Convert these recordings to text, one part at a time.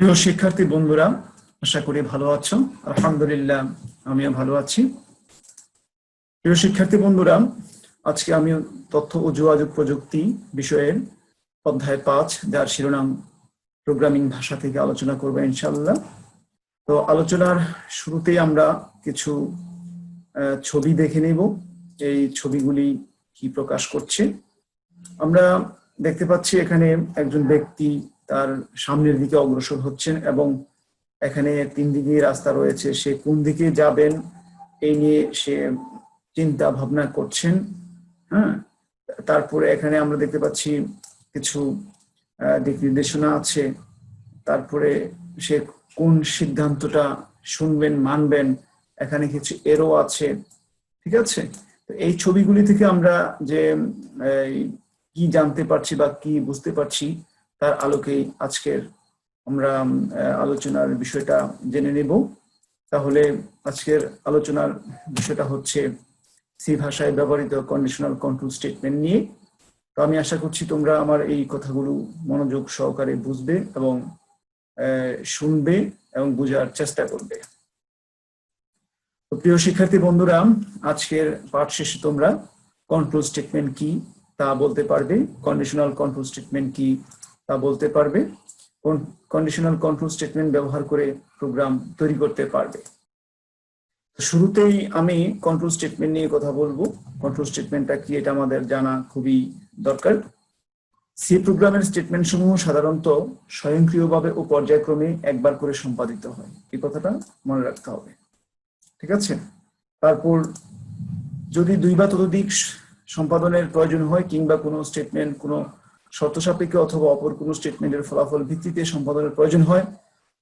প্রিয় শিক্ষার্থী বন্ধুরা, আশা করি ভালো আছো। আলহামদুলিল্লাহ, আমিও ভালো আছি। প্রিয় শিক্ষার্থী বন্ধুরা, আজকে আমি তথ্য ও যোগাযোগ প্রযুক্তি বিষয়ের অধ্যায় 5, যার শিরোনাম প্রোগ্রামিং ভাষা থেকে আলোচনা করব ইনশাআল্লাহ। তো আলোচনার শুরুতেই আমরা কিছু ছবি দেখে নেব। এই ছবিগুলি কি প্রকাশ করছে? আমরা দেখতে পাচ্ছি এখানে একজন ব্যক্তি তার সামনের দিকে অগ্রসর হচ্ছেন এবং এখানে 3 দিকে রাস্তা রয়েছে। সে কোন দিকে যাবেন এই নিয়ে সে চিন্তা ভাবনা করছেন। হ্যাঁ, তারপরে এখানে আমরা দেখতে পাচ্ছি কিছু দিক নির্দেশনা আছে। তারপরে সে কোন সিদ্ধান্তটা শুনবেন, মানবেন, এখানে কিছু এরো আছে। ঠিক আছে, তো এই ছবিগুলি থেকে আমরা যে কি জানতে পারছি বা কি বুঝতে পারছি তার আলোকেই আজকের আমরা আলোচনার বিষয়টা জেনে নেব। তাহলে আজকের আলোচনার বিষয়টা হচ্ছে সি ভাষায় ব্যবহৃত কন্ডিশনাল কন্ট্রোল স্টেটমেন্ট নিয়ে। তো আমি আশা করছি তোমরা আমার এই কথাগুলো মনোযোগ সহকারে বুঝবে এবং শুনবে এবং বোঝার চেষ্টা করবে। তো প্রিয় শিক্ষার্থী বন্ধুরা, আজকের পাঠ শেষে তোমরা কন্ট্রোল স্টেটমেন্ট কি তা বলতে পারবে, কন্ডিশনাল কন্ট্রোল স্টেটমেন্ট কি তা বলতে পারবে, কন্ডিশনাল কন্ট্রোল স্টেটমেন্ট ব্যবহার করে প্রোগ্রাম তৈরি করতে পারবে। শুরুতেই আমি কন্ট্রোল স্টেটমেন্ট নিয়ে কথা বলবো। কন্ট্রোল স্টেটমেন্টটা কি এটা আমাদের জানা খুবই দরকার। সি প্রোগ্রামের স্টেটমেন্ট সমূহ সাধারণত স্বয়ংক্রিয়ভাবে ও পর্যায়ক্রমে একবার করে সম্পাদিত হয়, এই কথাটা মনে রাখতে হবে। ঠিক আছে, তারপর যদি 2 বা ততোধিক সম্পাদনের প্রয়োজন হয় কিংবা কোনো স্টেটমেন্ট কোনো শর্ত সাপেক্ষে অথবা অপর কোনো স্টেটমেন্টের ফলাফল ভিত্তিতে সম্পাদনের প্রয়োজন হয়,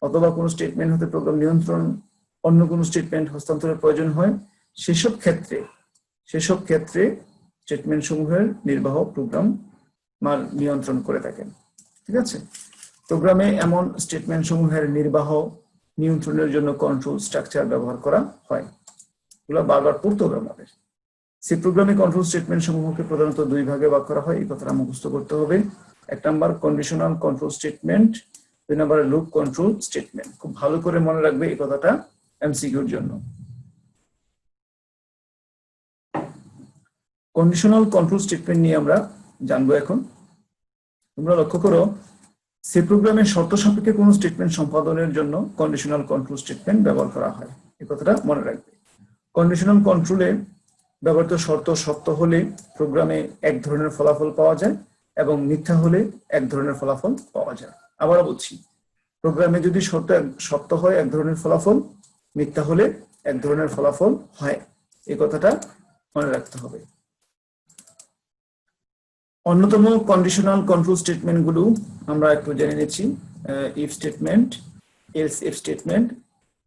অথবা কোনো স্টেটমেন্ট হতে প্রোগ্রাম নিয়ন্ত্রণ অন্য কোনো স্টেটমেন্ট হস্তান্তরের প্রয়োজন হয়, সেসব ক্ষেত্রে স্টেটমেন্ট সমূহের নির্বাহ প্রোগ্রাম নিয়ন্ত্রণ করে থাকেন। ঠিক আছে, প্রোগ্রামে এমন স্টেটমেন্ট সমূহের নির্বাহ নিয়ন্ত্রণের জন্য কন্ট্রোল স্ট্রাকচার ব্যবহার করা হয়। এগুলো বারবার পড়তে হবে আমাদের। সি প্রোগ্রামে কন্ট্রোল স্টেটমেন্ট সমূহকে প্রধানত 2 ভাগে ভাগ করা হয়, এই কথাটা মুখস্থ করতে হবে। 1 number conditional control statement, 2 number loop control statement. খুব ভালো করে মনে রাখবে এই কথাটা এমসিকিউর জন্য। কন্ডিশনাল কন্ট্রোল স্টেটমেন্ট নিয়ে আমরা জানবো এখন। তোমরা লক্ষ্য করো, সি প্রোগ্রামের শর্ত সাপেক্ষে কোনো স্টেটমেন্ট সম্পাদনের জন্য কন্ডিশনাল কন্ট্রোল স্টেটমেন্ট ব্যবহার করা হয়, এই কথাটা মনে রাখবে। কন্ডিশনাল কন্ট্রোলে ব্যবহৃত শর্ত সত্য হলে প্রোগ্রামে এক ধরনের ফলাফল পাওয়া যায় এবং মিথ্যা হলে এক ধরনের ফলাফল পাওয়া যায়। আবারও বলছি, প্রোগ্রামে যদি শর্ত সত্য হয় এক ধরনের ফলাফল, মিথ্যা হলে এক ধরনের ফলাফল হয়, এই কথাটা মনে রাখতে হবে। অন্যতম কন্ডিশনাল কন্ট্রোল স্টেটমেন্ট গুলো আমরা একটু জেনে নিচ্ছি। If statement, else if statement,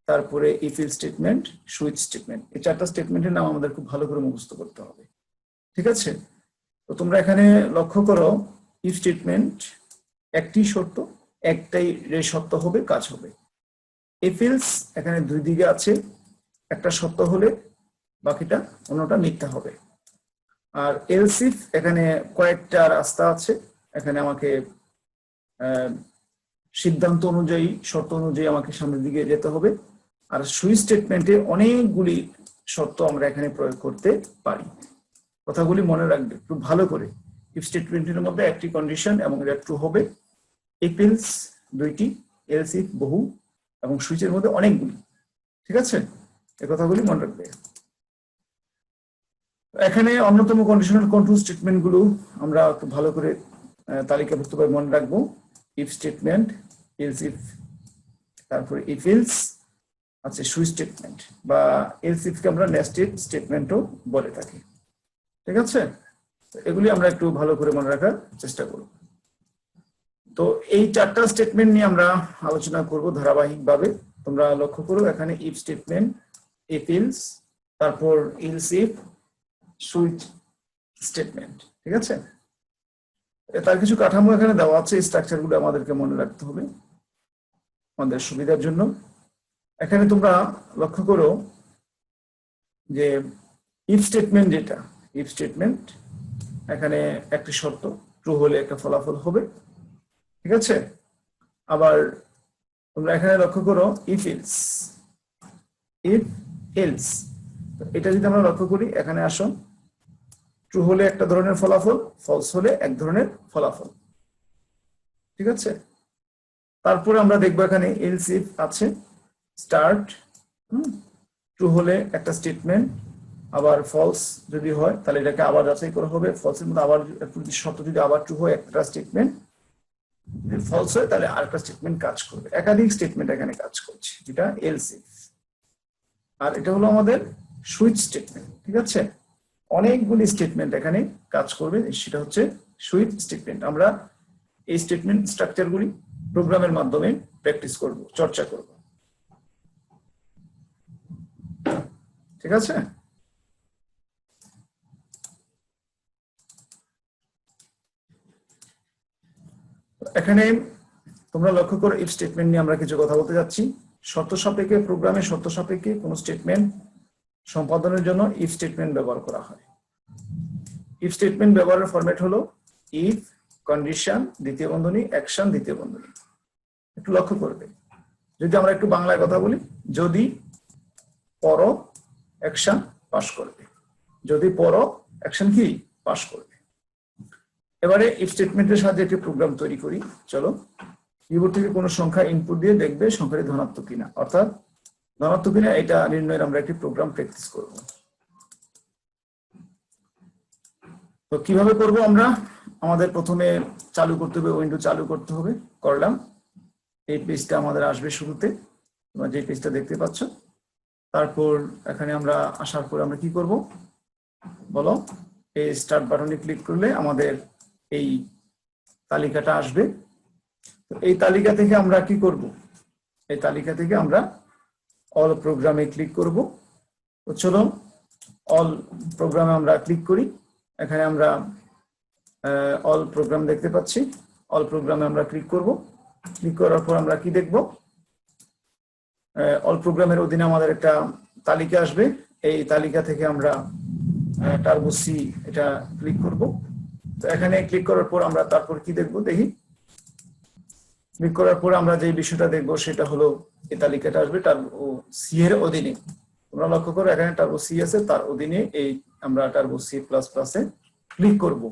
তারপরে if else statement, switch statement. এই 4টা স্টেটমেন্টের নাম আমাদের খুব ভালো করে মুখস্থ করতে হবে। ঠিক আছে, তো তোমরা এখানে লক্ষ্য করো, ইফ স্টেটমেন্ট একটি শর্ত, একটাই সত্য হবে, কাজ হবে। ইফ এলস এখানে 2 দিকে আছে, একটা সত্য হলে বাকিটা অন্যটা মিথ্যা হবে। আর এলস ইফ এখানে কয়েকটা রাস্তা আছে, এখানে আমাকে সিদ্ধান্ত অনুযায়ী শর্ত অনুযায়ী আমাকে সামনের দিকে যেতে হবে। আর সুইচ স্টেটমেন্টে অনেকগুলি শর্ত আমরা এখানে প্রয়োগ করতে পারি। কথাগুলি মনে রাখবে খুব ভালো করে। ইফ স্টেটমেন্টের মধ্যে একটি কন্ডিশন এবং এটা ট্রু হবে, ইফ এলস 2টি, এলস ইফ বহু এবং সুইচের মধ্যে অনেকগুলি। ঠিক আছে, এই কথাগুলি মনে রাখবে। এখানে অন্যতম কন্ডিশনাল কন্ট্রোল স্টেটমেন্ট গুলো আমরা খুব ভালো করে তালিকাভুক্তভাবে মনে রাখবো। ইফ স্টেটমেন্ট, এলস ইফ, তারপরে ইফ এলস আছে, সুইচ স্টেটমেন্ট বা এলস ইফকে আমরা নেস্টেড স্টেটমেন্টও বলে থাকি। ঠিক আছে, এগুলি আমরা একটু ভালো করে মনে রাখার চেষ্টা করব। তো এই 4টা স্টেটমেন্ট নিয়ে আমরা আলোচনা করব ধারাবাহিকভাবে। তোমরা লক্ষ্য করো, এখানে ইফ স্টেটমেন্ট, ইফ এলস, তারপর এলস ইফ, সুইচ স্টেটমেন্ট। ঠিক আছে, তার কিছু কাঠামো এখানে দেওয়া আছে, এই স্ট্রাকচারগুলো আমাদেরকে মনে রাখতে হবে আমাদের সুবিধার জন্য। এখানে তোমরা লক্ষ্য করো যে ইফ স্টেটমেন্ট, যেটা ইফ স্টেটমেন্ট, এখানে একটি শর্ত ট্রু হলে একটা ফলাফল হবে। ঠিক আছে, আবার তোমরা এখানে লক্ষ্য করো ইফ এলস, ইফ এলস, এটা যদি আমরা লক্ষ্য করি, এখানে আসো, ট্রু হলে একটা ধরনের ফলাফল, ফলস হলে এক ধরনের ফলাফল। ঠিক আছে, তারপরে আমরা দেখবো এখানে এলস ইফ আছে, স্টার্ট, ট্রু হলে একটা স্টেটমেন্ট, আবার ফলস যদি হয় তাহলে এটাকে আবার যাচাই করা হবে, ফলসের মধ্যে আবার শর্ত যদি আবার ট্রু হয় একটা স্টেটমেন্ট, যদি ফলস হয় তাহলে আরেকটা স্টেটমেন্ট কাজ করবে, একাধিক স্টেটমেন্ট এখানে কাজ করছে, এটা এলস ইফ। আর এটা হলো আমাদের সুইচ স্টেটমেন্ট। ঠিক আছে, অনেকগুলি স্টেটমেন্ট এখানে কাজ করবে, সেটা হচ্ছে সুইচ স্টেটমেন্ট। আমরা এই স্টেটমেন্ট স্ট্রাকচারগুলি প্রোগ্রামের মাধ্যমে প্র্যাকটিস করব, চর্চা করব। ঠিক আছে, এখানে তোমরা লক্ষ্য করো ইফ স্টেটমেন্ট নিয়ে আমরা কিছু কথা বলতে যাচ্ছি। শর্ত সাপেক্ষে, প্রোগ্রামে শর্ত সাপেক্ষে কোন স্টেটমেন্ট সম্পাদনের জন্য ইফ স্টেটমেন্ট ব্যবহার করা হয়। ইফ স্টেটমেন্ট ব্যবহারের ফরম্যাট হলো ইফ কন্ডিশন দ্বিতীয় বন্ধনী অ্যাকশন দ্বিতীয় বন্ধনী। একটু লক্ষ্য করবে, যদি আমরা একটু বাংলায় কথা বলি, যদি পর অ্যাকশন পাস করবে, যদি পর অ্যাকশন কি পাস করবে। এবারে ইফ স্টেটমেন্টের সাহায্যে একটি প্রোগ্রাম তৈরি করি। চলো, কিবোর্ড থেকে কোনো সংখ্যা ইনপুট দিয়ে দেখবে সংখ্যাটি ধনাত্মক কিনা, অর্থাৎ ধনাত্মক কিনা এটা নির্ণয়ের আমরা একটি প্রোগ্রাম প্র্যাকটিস করব। তো কিভাবে করব আমরা, আমাদের প্রথমে চালু করতে হবে, উইন্ডো চালু করতে হবে, করলাম। এই পেজটা আমাদের আসবে শুরুতে, তোমরা যে পেজটা দেখতে পাচ্ছ। তারপর এখানে আমরা আসার পর আমরা কি করব বলো, এই স্টার্ট বাটনে ক্লিক করলে আমাদের এই তালিকাটা আসবে। তো এই তালিকা থেকে আমরা কি করব, এই তালিকা থেকে আমরা অল প্রোগ্রামে ক্লিক করব। তো চলো অল প্রোগ্রামে আমরা ক্লিক করি। এখানে আমরা অল প্রোগ্রাম দেখতে পাচ্ছি, অল প্রোগ্রামে আমরা ক্লিক করব। ক্লিক করার পর আমরা কি দেখব, অল প্রোগ্রামের অধীনে আমাদের একটা তালিকা আসবে। এই তালিকা থেকে আমরা টার্বো সি এটা ক্লিক করব। তো এখানে ক্লিক করার পর আমরা তারপর কি দেখব দেখি। ক্লিক করার পর আমরা যে বিষয়টা দেখব সেটা হলো এই তালিকাটা আসবে টার্বো সি এর অধীনে। তোমরা লক্ষ্য করো এখানে টার্বো সি আছে, তার অধীনে এই আমরা টার্বো সি প্লাস প্লাসে ক্লিক করব।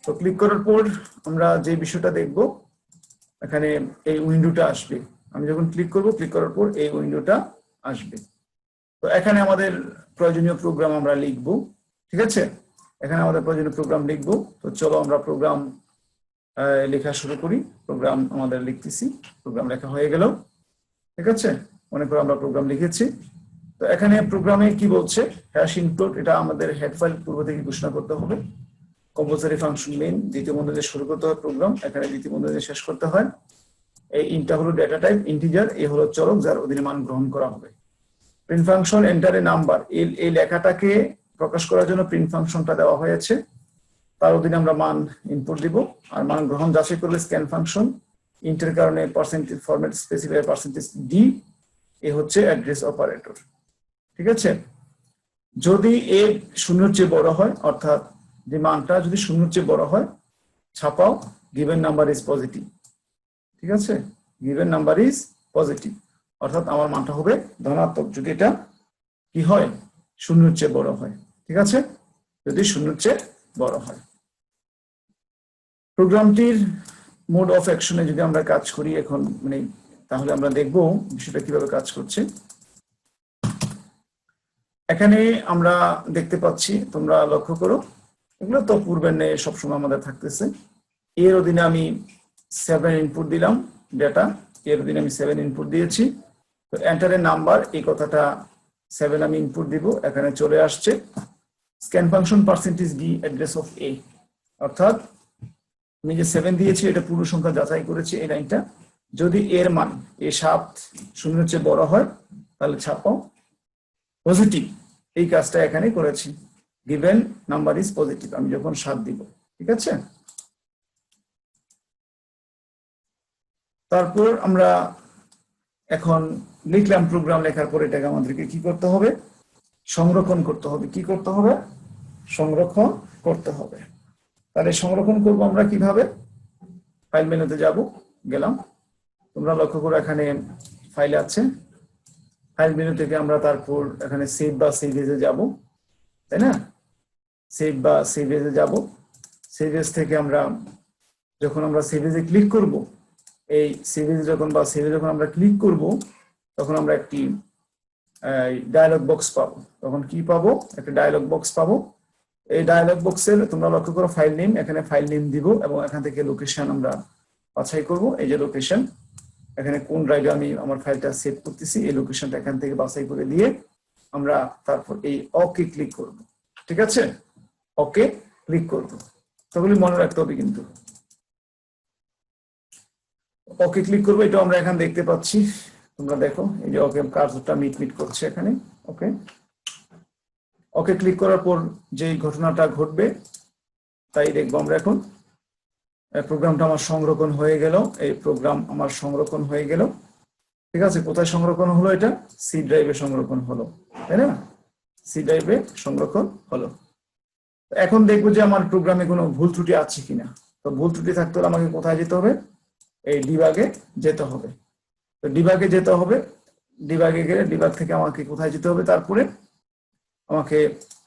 তো ক্লিক করার পর আমরা যে বিষয়টা দেখব, এখানে এই উইন্ডোটা আসবে। আমি যখন ক্লিক করব, ক্লিক করার পর এই উইন্ডোটা আসবে। তো এখানে আমাদের প্রয়োজনীয় প্রোগ্রাম আমরা লিখব। ঠিক আছে, এখানে আমাদের প্রয়োজনীয় প্রোগ্রাম লিখব। তো চলো আমরা প্রোগ্রাম লেখা শুরু করি। প্রোগ্রাম আমাদের লিখতেছি, প্রোগ্রাম লেখা হয়ে গেল। ঠিক আছে, মনে করো আমরা প্রোগ্রাম লিখেছি। তো এখানে প্রোগ্রামে কি বলছে, হ্যাশ ইনক্লুড, এটা আমাদের হেড ফাইল পূর্ব থেকে ঘোষণা করতে হবে। কম্পালসারি ফাংশন মেইন, দ্বিতীয় বন্ধনী দিয়ে শুরু করতে হয় প্রোগ্রাম, এখানে দ্বিতীয় বন্ধনী দিয়ে শেষ করতে হয়। এই ইনটা হলো ডেটা টাইপ ইন্টিজার, এই হলো চলক যার অধীনে মান গ্রহণ করা হবে। Print function enter a number, এই লেখাটাকে প্রকাশ করার জন্য প্রিন্ট ফাংশনটা দেওয়া হয়েছে, তার অধীনে আমরা মান ইনপুট দিব। আর মান গ্রহণ যাচাই করলে স্ক্যান ফাংশন, ইন্টের কারণে percentage format specify percentage D, এ হচ্ছে অ্যাড্রেস অপারেটর। ঠিক আছে, যদি এ শূন্যের চেয়ে বড় হয়, অর্থাৎ যে মানটা যদি শূন্যের চেয়ে বড় হয়, ছাপাও গিভেন নাম্বার ইজ পজিটিভ। ঠিক আছে, গিভেন নাম্বার ইজ পজিটিভ, অর্থাৎ আমার মানটা হবে ধনাত্মক যদি এটা কি হয়, শূন্যের চেয়ে বড় হয়। ঠিক আছে, যদি শূন্যের চেয়ে বড় হয়। প্রোগ্রামটির মোড অফ অ্যাকশনে যদি আমরা কাজ করি এখন, মানে তাহলে আমরা দেখব বিষয়টা কিভাবে কাজ করছে। এখানে আমরা দেখতে পাচ্ছি, তোমরা লক্ষ্য করো, এগুলো তো পূর্বের নেই, সবসময় আমাদের থাকতেছে। এর অধীনে আমি 7 ইনপুট দিলাম ডেটা, এর অধীনে আমি 7 ইনপুট দিয়েছি। তো এন্টারের নাম্বার, এই কথাটা 7 আমি ইনপুট দিব, এখানে চলে আসছে। Scan function percentage D address of A, অর্থাৎ আমি যে 7 দিয়েছি এটা পূর্ণ সংখ্যা যাচাই করেছি এই লাইনটা। যদি এর মান এ 7 শূন্যের চেয়ে বড় হয় তাহলে ছাপাও পজিটিভ, এই কাজটা এখানে করেছি। গিভেন নাম্বার ইজ পজিটিভ, আমি যখন 7 দিব। ঠিক আছে, তারপর আমরা এখন লিখলাম প্রোগ্রাম, লেখার পর এটাকে আমাদেরকে কি করতে হবে, সংরক্ষণ করতে হবে। কি করতে হবে, সংরক্ষণ করতে হবে। তাহলে সংরক্ষণ করব আমরা কিভাবে, ফাইল মেনুতে যাব, গেলাম, তোমরা লক্ষ্য করো এখানে ফাইল আছে, ফাইল মেনু থেকে আমরা তারপর এখানে সেভ বা সেভ এজে যাব, তাই না? সেভ বা সেভ এজে যাব। সেভ এজ থেকে আমরা যখন আমরা সেভ এজে ক্লিক করব, এই সেভ এজে যখন বা সেভে যখন আমরা ক্লিক করব, তখন আমরা একটি ডায়লগ বক্স পাবো। তখন কি পাবো? একটা ডায়লগ বক্স পাবো। এই ডায়লগ বক্সের তোমরা লক্ষ্য করো ফাইল নেম, এখানে ফাইল নেম দিব এবং এখান থেকে লোকেশন আমরা বাছাই করব। এই যে লোকেশন, এখানে কোন ড্রাইভে আমি আমার ফাইলটা সেভ করতেছি, এই লোকেশনটা এখান থেকে বাছাই করে দিয়ে আমরা তারপর এই ওকে ক্লিক করব। ঠিক আছে, ওকে ক্লিক করব। তাহলে মনে রাখতে হবে কিন্তু ওকে ক্লিক করবো। এটা আমরা এখানে দেখতে পাচ্ছি, তোমরা দেখো এই যে ওকে কার্সরটা মিট করছে এখানে। ওকে ওকে ক্লিক করার পর যে ঘটনাটা ঘটবে তাই দেখবো আমরা এখন। প্রোগ্রামটা আমার সংরক্ষণ হয়ে গেল, এই প্রোগ্রাম আমার সংরক্ষণ হয়ে গেল। ঠিক আছে, কোথায় সংরক্ষণ হলো? এটা সি ড্রাইভে সংরক্ষণ হলো, তাই না? সি ড্রাইভে সংরক্ষণ হলো। এখন দেখবো যে আমার প্রোগ্রামে কোনো ভুল ত্রুটি আছে কিনা। তো ভুল ত্রুটি থাকতে হলে আমাকে কোথায় যেতে হবে? এই ডিবাগে যেতে হবে। তো ডিবাগে যেতে হবে, ডিবাগে গেলে ডিবাগ থেকে আমাকে কোথায় যেতে হবে? তারপরে আমাকে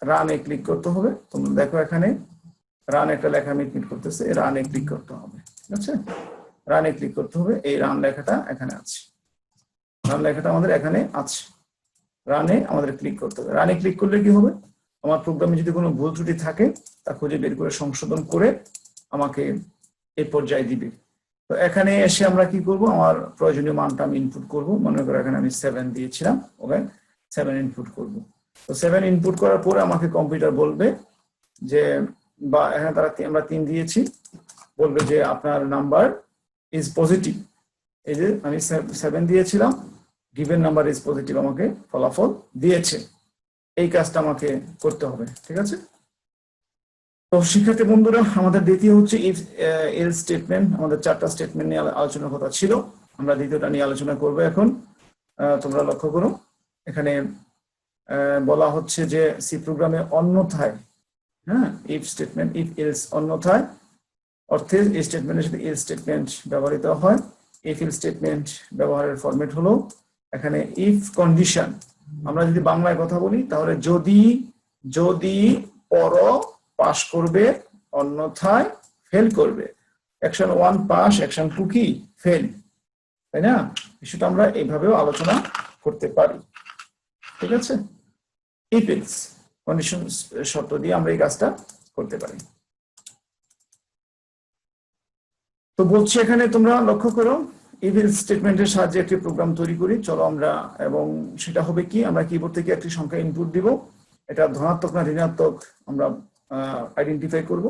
রানে ক্লিক করতে হবে। তোমরা দেখো এখানে রান একটা লেখা মিট করতেছে, রানে ক্লিক করতে হবে। ঠিক আছে, রানে ক্লিক করতে হবে। এই রান লেখাটা এখানে আছে, রান লেখাটা আমাদের এখানে আছে। রানে আমাদের ক্লিক করতে হবে। রানে ক্লিক করলে কি হবে? আমার প্রোগ্রামে যদি কোনো ভুল ত্রুটি থাকে তা খুঁজে বের করে সংশোধন করে আমাকে এই পর্যায়ে দিবে। তো এখানে এসে আমরা কি করব? আমার প্রয়োজনীয় মানটা আমি ইনপুট করব। মনে করো এখানে আমি 7 দিয়েছিলাম, ওকে 7 ইনপুট করব। তো 7 ইনপুট করার পরে আমাকে কম্পিউটার বলবে যে, বা এখানে আমরা 3 দিয়েছি, বলবে যে আপনার নাম্বার ইজ পজিটিভ। এই যে আমি 7 দিয়েছিলাম, গিভেন নাম্বার ইজ পজিটিভ, আমাকে ফলাফল দিয়েছে। এই কাজটা আমাকে করতে হবে। ঠিক আছে, তো শিক্ষার্থী বন্ধুরা, আমাদের দ্বিতীয় হচ্ছে ইফ এলস স্টেটমেন্ট। আমাদের 4টা স্টেটমেন্ট নিয়ে আলোচনার কথা ছিল, আমরা দ্বিতীয়টা নিয়ে আলোচনা করব এখন। তোমরা লক্ষ্য করো এখানে বলা হচ্ছে যে সি প্রোগ্রামে অন্যথায়, হ্যাঁ, ইফ স্টেটমেন্ট ইফ এলস অন্যথায় অর্থে এই স্টেটমেন্টের সাথে এলস স্টেটমেন্ট ব্যবহৃত হয়। ইফ এলস স্টেটমেন্ট ব্যবহারের ফরম্যাট হলো এখানে ইফ কন্ডিশন। আমরা যদি বাংলায় কথা বলি তাহলে যদি যদি পর পাস করবে, অন্যথায় ফেল করবে। অ্যাকশন 1 পাস, অ্যাকশন 2 কি ফেল, তাই না? বিষয়টা আমরা এইভাবেও আলোচনা করতে পারি। ঠিক আছে, ইফ এলস কন্ডিশন শর্ত দিয়ে আমরা এই কাজটা করতে পারি। তো বলছি এখানে তোমরা লক্ষ্য করো, ইফ এলস স্টেটমেন্টের সাহায্যে একটি প্রোগ্রাম তৈরি করি। চলো আমরা, এবং সেটা হবে কি, আমরা কিবোর্ড থেকে একটি সংখ্যা ইনপুট দিব। এটা ধনাত্মক না ঋণাত্মক আমরা আইডেন্টিফাই করব।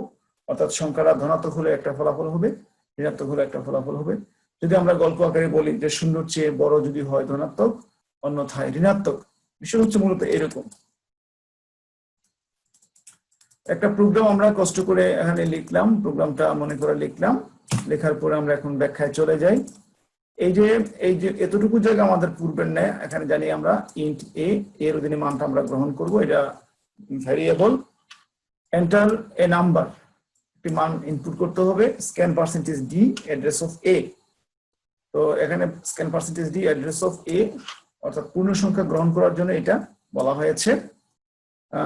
অর্থাৎ সংখ্যাটা ধনাত্মক হলে একটা ফলাফল হবে, ঋণাত্মক হলে একটা ফলাফল হবে। যদি আমরা গল্প আকারে বলি যে 0-র চেয়ে বড় যদি হয় ধনাত্মক, অন্যথায় ঋণাত্মক। বিষয় হচ্ছে মূলত এরকম একটা প্রোগ্রাম আমরা কষ্ট করে এখানে লিখলাম। প্রোগ্রামটা মনে করে লিখলাম, লেখার পরে আমরা এখন ব্যাখ্যায় চলে যাই। এই যে এতটুকু জায়গা আমাদের পূর্বের ন্যায় এখানে জানি আমরা ইন্ট এ এর অধীনে মানটা আমরা গ্রহণ করব। এটা ভ্যারিয়েবল। এন্টার এ নাম্বার, একটি মান ইনপুট করতে হবে। Scan percentage D address of A. তো এখানে scan percentage D address of A, অর্থাৎ পূর্ণ সংখ্যা গ্রহণ করার জন্য এটা বলা হয়েছে।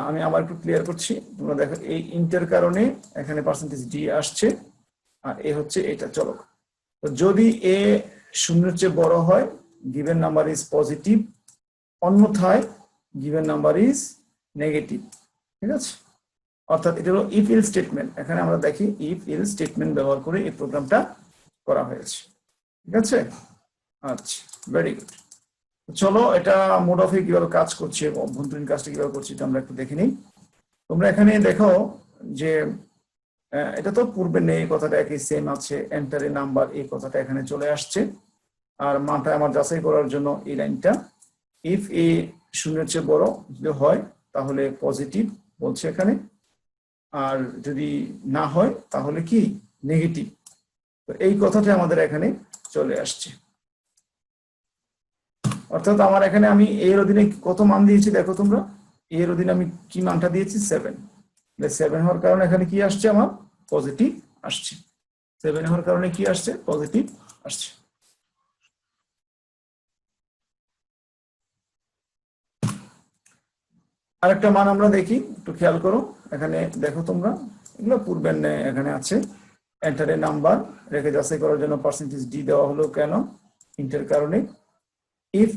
আমি আবার একটু ক্লিয়ার করছি, তোমরা দেখো এই ইন্টের কারণে এখানে পার্সেন্টেজ ডি আসছে, আর এ হচ্ছে এটা চলক। তো যদি এ 0-র চেয়ে বড় হয়, গিভেন নাম্বার ইজ পজিটিভ, অন্যথায় গিভেন নাম্বার ইজ নেগেটিভ। ঠিক আছে, অর্থাৎ এটা হলো ইফ এলস স্টেটমেন্ট। এখানে আমরা দেখি ইফ এলস স্টেটমেন্ট ব্যবহার করে এই প্রোগ্রামটা করা হয়েছে। ঠিক আছে, আচ্ছা, ভেরি গুড। চলো এটা মোড অফে কিভাবে কাজ করছে, অভ্যন্তরীণ কাজটা কিভাবে করছে এটা আমরা একটু দেখে নিই। তোমরা এখানে দেখো যে এটা তো পূর্বে নেই, কথাটা একই সেম আছে। এন্টার এ নাম্বার, এই কথাটা এখানে চলে আসছে। আর মানটা আমার যাচাই করার জন্য এই লাইনটা, ইফ এ 0-র চেয়ে বড় যদি হয় তাহলে পজিটিভ বলছে এখানে, আর যদি না হয় তাহলে কি নেগেটিভ। তো এই কথাটা আমাদের এখানে চলে আসছে। অর্থাৎ আমার এখানে আমি এর অধীনে কত মান দিয়েছি দেখো তোমরা, এর অধীনে আমি কি মানটা দিয়েছি 7। 7 হওয়ার কারণে এখানে কি আসছে, আমার পজিটিভ আসছে। 7 হওয়ার কারণে কি আসছে, পজিটিভ আসছে। আরেকটা মান আমরা দেখি, একটু খেয়াল করো। এখানে দেখো তোমরা, এগুলো পূর্বের ন্যায় এখানে আছে। এন্টারে নাম্বার রেখে যাচাই করার জন্য পার্সেন্টেজ ডি দেওয়া হলো কেন? ইন্টের কারণে। ইফ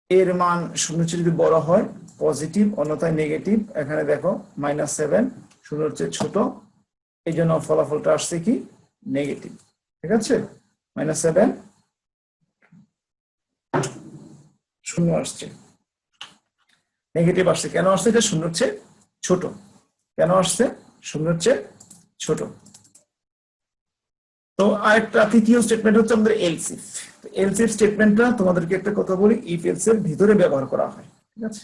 এর মান শূন্য চেয়ে যদি বড় হয় পজিটিভ, অন্যথায় নেগেটিভ। এখানে দেখো -7 শূন্যের চেয়ে ছোট, এই জন্য ফলাফলটা আসছে কি নেগেটিভ। ঠিক আছে, -7 শূন্য আসছে, নেগেটিভ আসছে। কেন আসছে? এটা শূন্যের চেয়ে ছোট। কেন আসছে? শূন্যের চেয়ে ছোট। তো আরেকটা তৃতীয় স্টেটমেন্ট হচ্ছে আমাদের এলস ইফ। এলস ইফ স্টেটমেন্টটা তোমাদেরকে একটা কথা বলি, ইফ এলস এর ভিতরে ব্যবহার করা হয়। ঠিক আছে,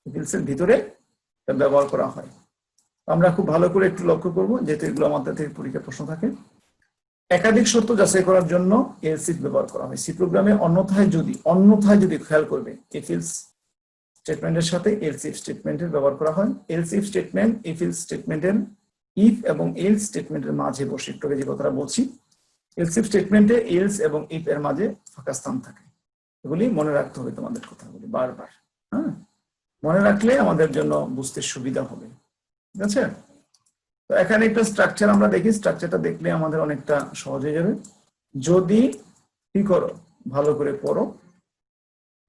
ইফ এলস এর ভিতরে ব্যবহার করা হয়। আমরা খুব ভালো করে একটু লক্ষ্য করবো, যেহেতু এগুলো আমাদের থেকে পরীক্ষা প্রশ্ন থাকে। একাধিক শর্ত যাচাই করার জন্য এলস ইফ ব্যবহার করা হয় সি প্রোগ্রামে। অন্যথায় যদি খেয়াল করবে, ইফ এলস স্টেটমেন্টের সাথে এলস ইফ স্টেটমেন্টের ব্যবহার করা হয়। Else if statement if else স্টেটমেন্টের ইফ এবং এলস স্টেটমেন্টের মাঝে বসে, একটু যে কথাটা বলছি, এলস ইফ স্টেটমেন্টে এলস এবং ইফ এর মাঝে ফাঁকা স্থান থাকে। এগুলি মনে রাখতে হবে তোমাদের কথাগুলি বারবার। হ্যাঁ, মনে রাখলে আমাদের জন্য বুঝতে সুবিধা হবে। ঠিক আছে, তো এখানে একটা স্ট্রাকচার আমরা দেখি, স্ট্রাকচারটা দেখলে আমাদের অনেকটা সহজ হয়ে যাবে। যদি কি করো, ভালো করে পড়ো,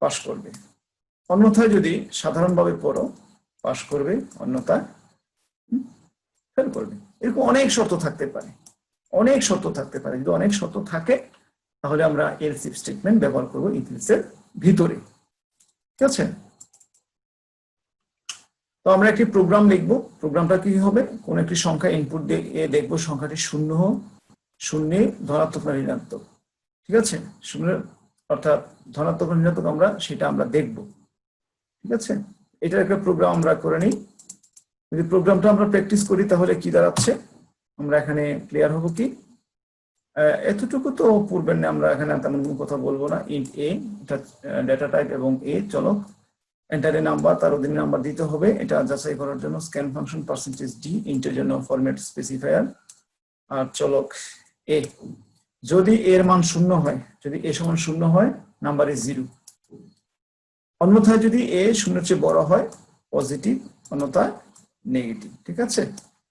পাস করবে। অন্যথায় যদি সাধারণভাবে পড়ো, পাস করবে, অন্যথায় ফেল করবে। এরকম অনেক শর্ত থাকতে পারে, অনেক শর্ত থাকতে পারে। যদি অনেক শর্ত থাকে তাহলে আমরা এলস ইফ স্টেটমেন্ট ব্যবহার করবো ইফ এলস এর ভিতরে। ঠিক আছে, তো আমরা একটি প্রোগ্রাম লিখবো। প্রোগ্রামটা কি হবে? কোন একটি সংখ্যা ইনপুট দিয়ে দেখবো সংখ্যাটি শূন্য ধনাত্মক না ঋণাত্মক। ঠিক আছে, শূন্য অর্থাৎ ধনাত্মক না ঋণাত্মক আমরা দেখবো। ঠিক আছে, এটার একটা প্রোগ্রাম আমরা করে নিই। যদি প্রোগ্রামটা আমরা প্র্যাকটিস করি তাহলে কি দাঁড়াচ্ছে, আমরা এখানে ক্লিয়ার হবো কি? এতটুকু তো পূর্বের না, আমরা এখানে তেমন কোনো কথা বলবো না। ইন্ট এ, এটা ডেটা টাইপ এবং এ চলক, এন্টারে নাম্বার, তার অধীনে নাম্বার দিতে হবে। এটা যাচাই করার জন্য স্ক্যান ফাংশন পার্সেন্টেজ ডি, ইন্টের জন্য ফরম্যাট স্পেসিফায়ার, আর চলক এ। যদি এর মান শূন্য হয়, যদি এ সমান শূন্য হয়, নাম্বার ইজ 0। অন্যথায় যদি এ শূন্যের চেয়ে বড় হয় পজিটিভ, অন্যথায় নেগেটিভ। ঠিক আছে,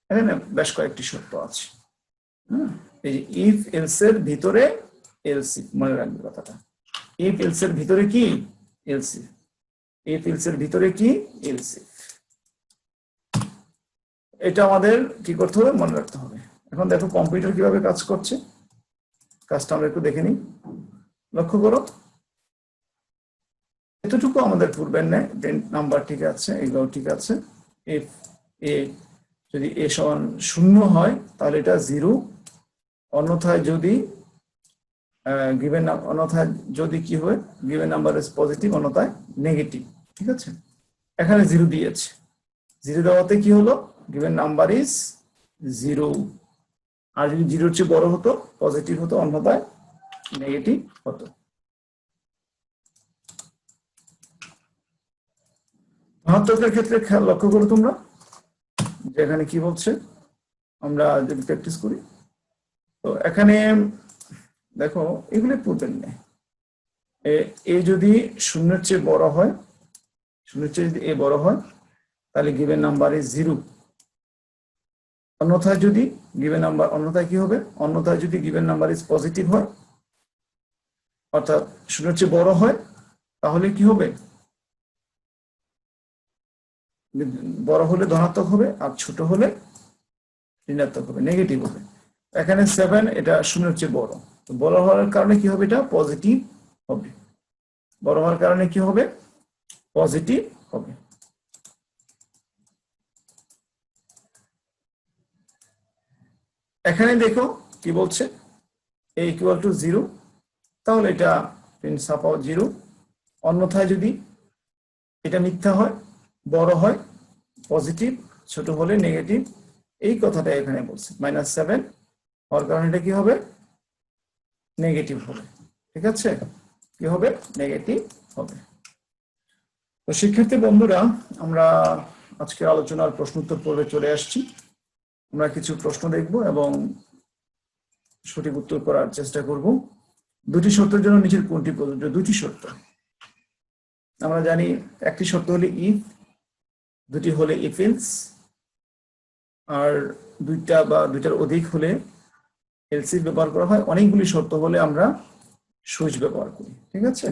এখানে বেশ কয়েকটি শর্ত আছে। এই যে ইফ এলস এর ভিতরে এলস ইফ, মনে রাখবে কথাটা। ইফ এলস এর ভিতরে কি এলস ইফ, ইফ এলস এর ভিতরে কি এলস ইফ। এটা আমাদের কি করতে হবে, মনে রাখতে হবে। এখন দেখো কম্পিউটার কিভাবে কাজ করছে, কাজটা আমরা একটু দেখে নিই। লক্ষ্য করো, এতটুকু আমাদের পূর্বের নেয়, নাম্বার ঠিক আছে, এগুলো ঠিক আছে। ইফ এ যদি এ সমান শূন্য হয় তাহলে এটা 0, অন্যথায় যদি অন্যথায় যদি কি হয়, গিভেন নাম্বার ইজ পজিটিভ, অন্যথায় নেগেটিভ। ঠিক আছে, এখানে 0 দিয়েছে, 0 দেওয়াতে কি হলো, গিভেন নাম্বার ইজ 0। আর যদি 0-র চেয়ে বড় হতো পজিটিভ হতো, অন্যথায় নেগেটিভ হতো। ধনাত্মকের ক্ষেত্রে খেয়াল লক্ষ্য করো তোমরা, যেখানে কি বলছে, আমরা যদি প্র্যাকটিস করি তো এখানে দেখো এগুলি পূর্বের নেই। এ যদি শূন্যের চেয়ে বড় হয়, শূন্যের চেয়ে যদি এ বড় হয় তাহলে গিভেন নাম্বার ইজ 0। অন্যথায় যদি গিভেন নাম্বার, অন্যথায় কি হবে, অন্যথায় যদি গিভেন নাম্বার ইজ পজিটিভ হয়, অর্থাৎ শূন্যের চেয়ে বড় হয়, তাহলে কি হবে, বড় হলে ধনাত্মক হবে, আর ছোট হলে ঋণাত্মক হবে, নেগেটিভ হবে। এখানে 7, এটা শূন্যের চেয়ে বড়, তো বড় হওয়ার কারণে কি হবে, এটা পজিটিভ হবে। বড় হওয়ার কারণে কি হবে, পজিটিভ হবে। এখানে দেখো কি বলছে, a ইকুয়াল টু 0, তাহলে এটা প্রিন্ট ছাপাও 0। অন্যথায় যদি এটা মিথ্যা হয়, বড় হয় পজিটিভ, ছোট হলে নেগেটিভ, এই কথাটা এখানে বলছে। -7 হওয়ার কারণে এটা কি হবে, নেগেটিভ হবে। ঠিক আছে, কি হবে, নেগেটিভ হবে। তো শিক্ষার্থী বন্ধুরা, আমরা আজকের আলোচনার প্রশ্নোত্তর পর্বে চলে আসছি। আমরা কিছু প্রশ্ন দেখব এবং সঠিক উত্তর করার চেষ্টা করব। দুটি শর্তের জন্য নিচের কোনটি প্রযোজ্য? দুটি শর্ত আমরা জানি, একটি শর্ত হলো ইফ দুটি হলে ইফ এলস, আর দুইটা বা দুইটার অধিক হলে এলস ইফ ব্যবহার করা হয়। অনেকগুলি শর্ত হলে আমরা সুইচ ব্যবহার করি। ঠিক আছে,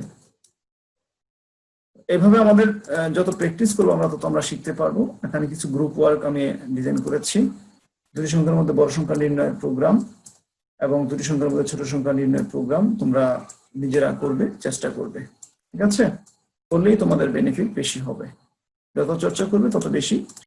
এভাবে আমাদের যত প্র্যাকটিস করবো আমরা তত আমরা শিখতে পারবো। এখানে কিছু গ্রুপ ওয়ার্ক আমি ডিজাইন করেছি, দুটি সংখ্যার মধ্যে বড় সংখ্যা নির্ণয়ের প্রোগ্রাম এবং দুটি সংখ্যার মধ্যে ছোট সংখ্যা নির্ণয়ের প্রোগ্রাম। তোমরা নিজেরা করবে, চেষ্টা করবে। ঠিক আছে, করলেই তোমাদের বেনিফিট বেশি হবে। যত চর্চা করবে তত বেশি